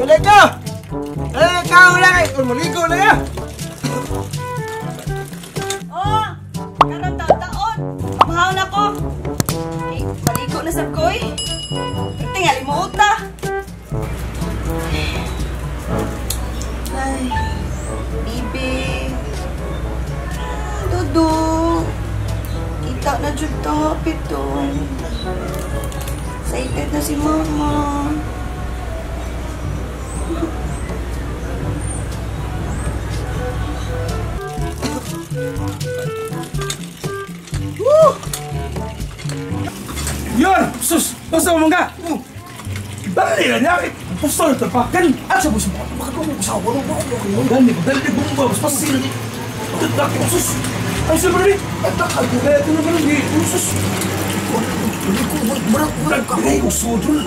Dali ka! Dali ka! Wala kayo! Maligo na yan! Oh! Karon taon-taon! Pamahal ako! Ay, maligo na sa koy! Tingali mo uta! Ay, bibi! Dudu! Kita na dyan tapit to! Excited na si mama! Yon! Sus! Basta mo mga! Dali na niya! Basta na tapakan! At sa busa mo! Bakit mo sa wala mo ako? Dali bumba! Basta sila! Dali mo sus! Ay sa bali! At nakagulay ito naman ang sus! Marang ka kayo! Sodol!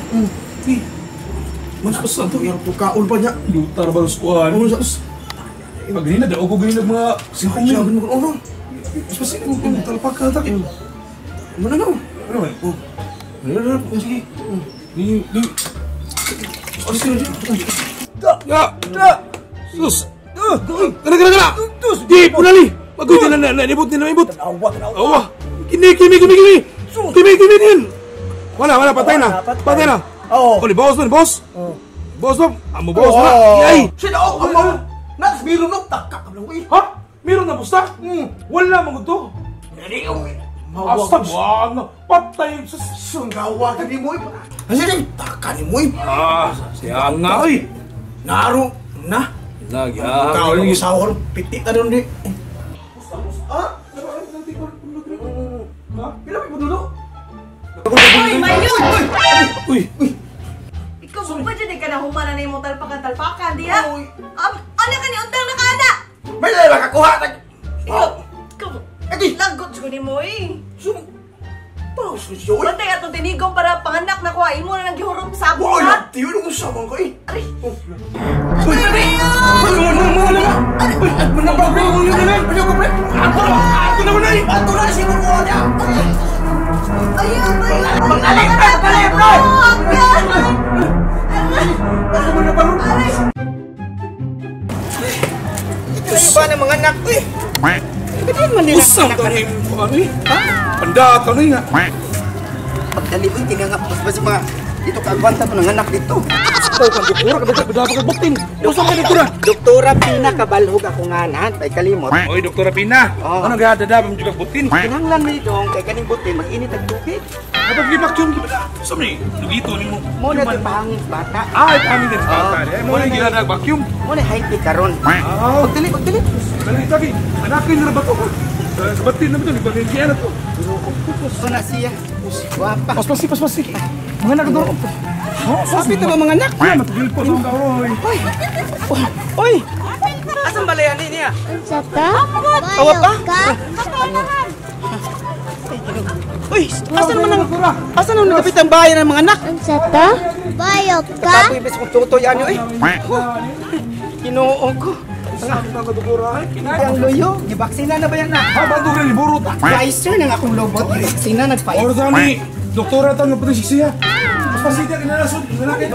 Mas basta ito! Yung kaul pa niya! Lutar ba sa kuhan? Pag ganina daw ako ganina mga singkong niya! Mas basta ito! Talapakan ito! Ano na? Ano ba? Ano? Sige. Ni. Alis ka na dyan. Da! Sus! Kana! Di! Punali! Magoy ka na naibot. Awa! Kimi din! Wala, patay na! Oo. O, boss na, boss! Boss na! Amo boss na! Yay! Sino? Amo! Nas, meron na! Takak ka lang eh! Ha? Meron na bosta? Wala mga to! Hindi yung... Asta buwan na! Patay sa... Sunggawa ka ni mo eh! Kasi taka ni mo eh! Siya nga eh! Naro na! Kau lagi sahur, pitik ka doon di! Pila mo dulu? Uy, Mayon! Uy! Ikaw ba dyan ka na humana na yung talpakan, di ha? Ano ka ni untang nakana? May lala ka kuha! Ikaw, lagot ko ni mo eh! Paus ko siya eh! Bantay atong tinigong para panganak na kuha, imo na nang gihurot sabon Wala! ha? Tiyo nung usama ka eh! Aray! Uy! Ato na si Kukuha niya! Ayun! Magaling ka! Magaling ka! Aray! Ito iba ng mga anak ko eh! Usang ka na yung ano eh? Pandata na nga! Pagdali ko, tinangap pa sa mga... Dito kagwanta ko ng anak dito. Ikaw kang doktora, kadapa ka buktin! Usang ka doktora! Doktora Pina, kabalhog ako nga na, tay kalimot. Oy, Doktora Pina! Ano gahadadabam juga butin? Kinanglan mo itong kay kaning buti, mag-init ang tubig. Kapag limak yun, saan lugito ni mo? Mo na ito pahangin bata. Ay, pangin din sa bata. Mo na gila na vacuum. Mo na high-tech karon. Pagdali. Dali, sabi, anakin na ba ito? Kabatin naman ito, ibagay na ito. So na siya. Wapa. Paspasi. Mga anak doon. Sabi ito ba mga anak? Matagil po sa karoy. Oy! Asan balayan niya? Sata? Tawag ka? Uy! Asan ang nagkapit ang bayan ng mga anak? Sata? Bayog ka? Tapos ibig kong tutoy ano eh. Kinuong ko. Ang luyo. Gibaksina na ba yan na? Bago rin, burot. Pfizer na nga akong lobot. Gibaksina nag-Pfizer. Orda ni, doktora ito nga pati siya. Paspasi ka, kinalasod. Nanakit.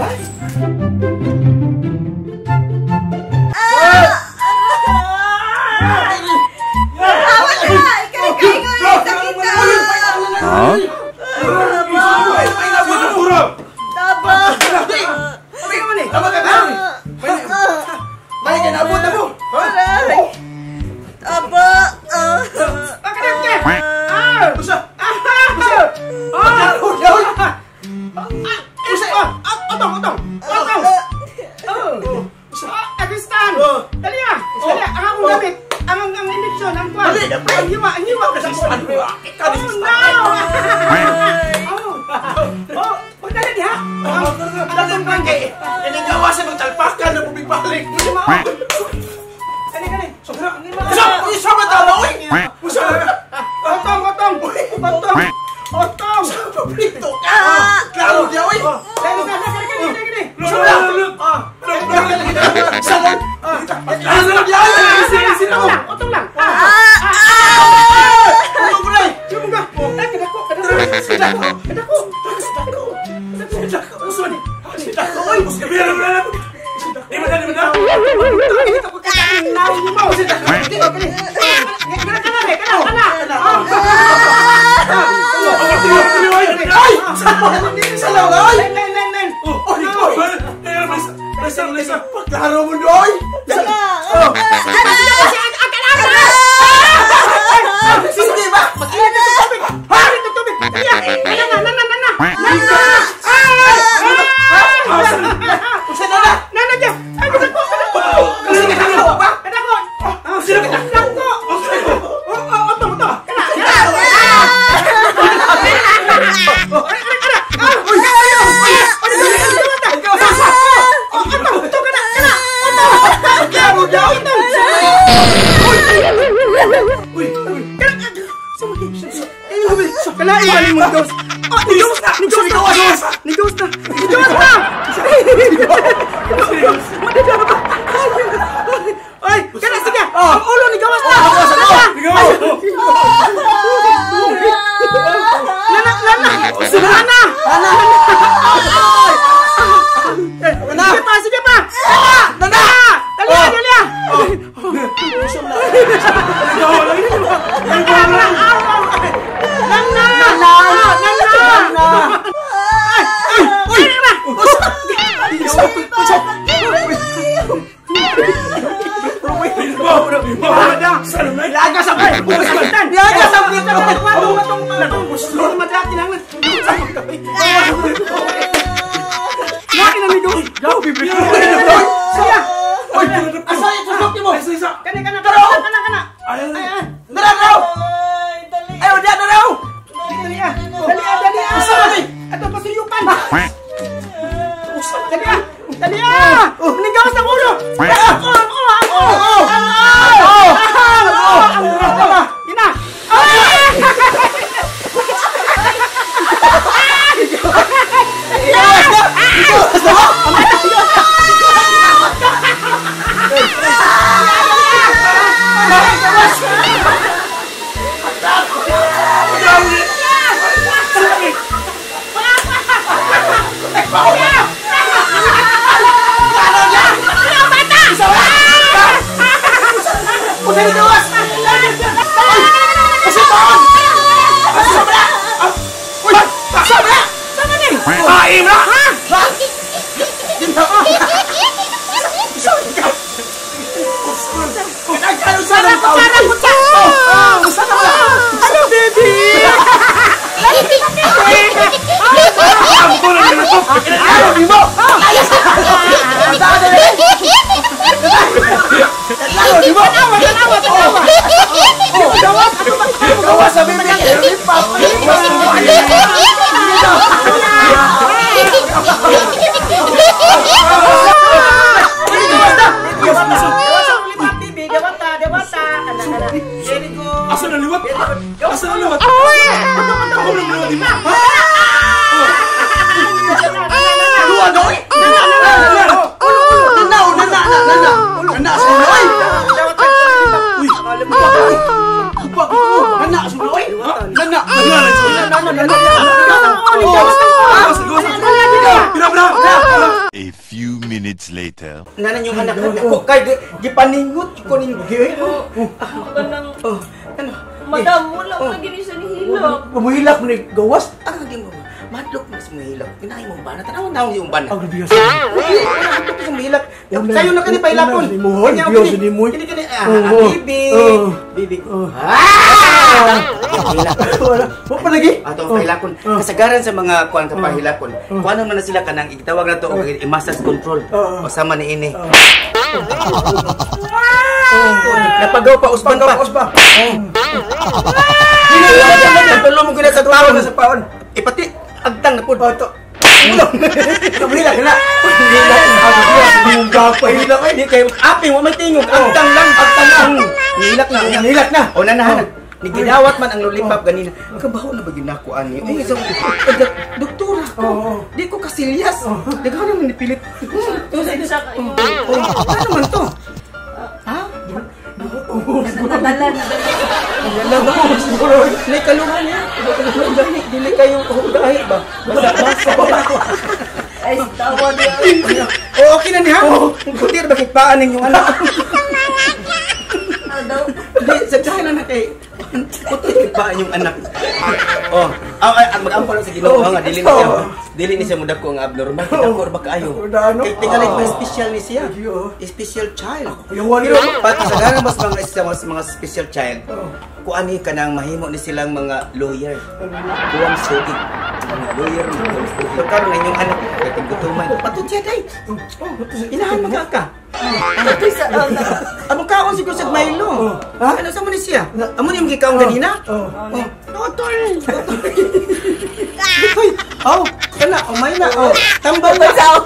Paglaro mo doy! Sige ba? A few minutes later. Nanan yung anak ko kay gipaningot ko ning Madam, wala ko lagi ni sa nihilak. Pumuhilak mo ni gawas? di mo madlok mas mahilak. Kinaay mo ba? Tanawon na yung ban. Ang biya Ito yung mahilak. Kayo na kani pailapon. Kini bibi. Mo pa lagi? Ato pailakon. Kasagaran sa mga kuan kapahilakon. Kuan man na sila kanang igtawag na to og i-massage control. O sama ni ini. Napagaw pa usban pa. Tulo mo gina sa tuwawon sa paon. Ipati agtang na pud to. Kamila kana. Yung gapay na Di kayo api mo may tingog. Agtang lang. Nilak na. O nanahan. Nigidawat man ang lollipop ganina. Kabaho na ba ginakuan ni? Ay isang doktora ko. Di ko kasilyas. Daghan naman nipilit. Ano man to? Ha? Natalan. Dili kalungan niya. Dili kayo dahi ba? Ay, tawa niya. Oh, okay na niya. Buti na bakit paan yung anak. Hindi, sadyahan na kay. Buti paan yung anak. Oh, mag-ampal sa Ginoo nga dili ni siya mudak ko ang abnormal. Dako ba kaayo? Kay tingali pa special ni siya. Special child. Pero pati sa ganang mas mga special child. Kung ani ka nang mahimo ni silang mga lawyer. Buwang sugi. Lawyer ni pagkaroon na inyong anak kay tinggutuman. Patut siya day. Inahan magaka. Amo kaon siguro sa Milo. Ha? Ano sa mo ni siya? Amo ni gikaon ganina? Totol. Oh, kana, umay na. Oh, tambal na sa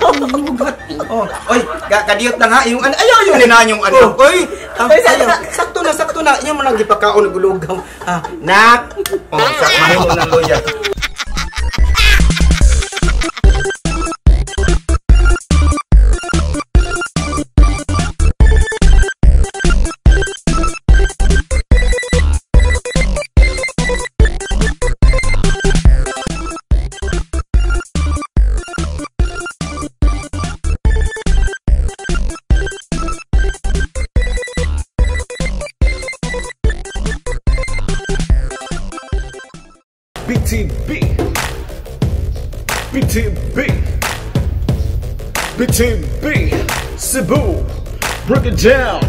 Oh, oy, kadiyot na nga yung ayaw yung linaan yung ano. Oy, sakto na. Yung man gipakaon gulugaw. Nak. Oh, sa mahimo ng loya. BTB, Cebu, break it down.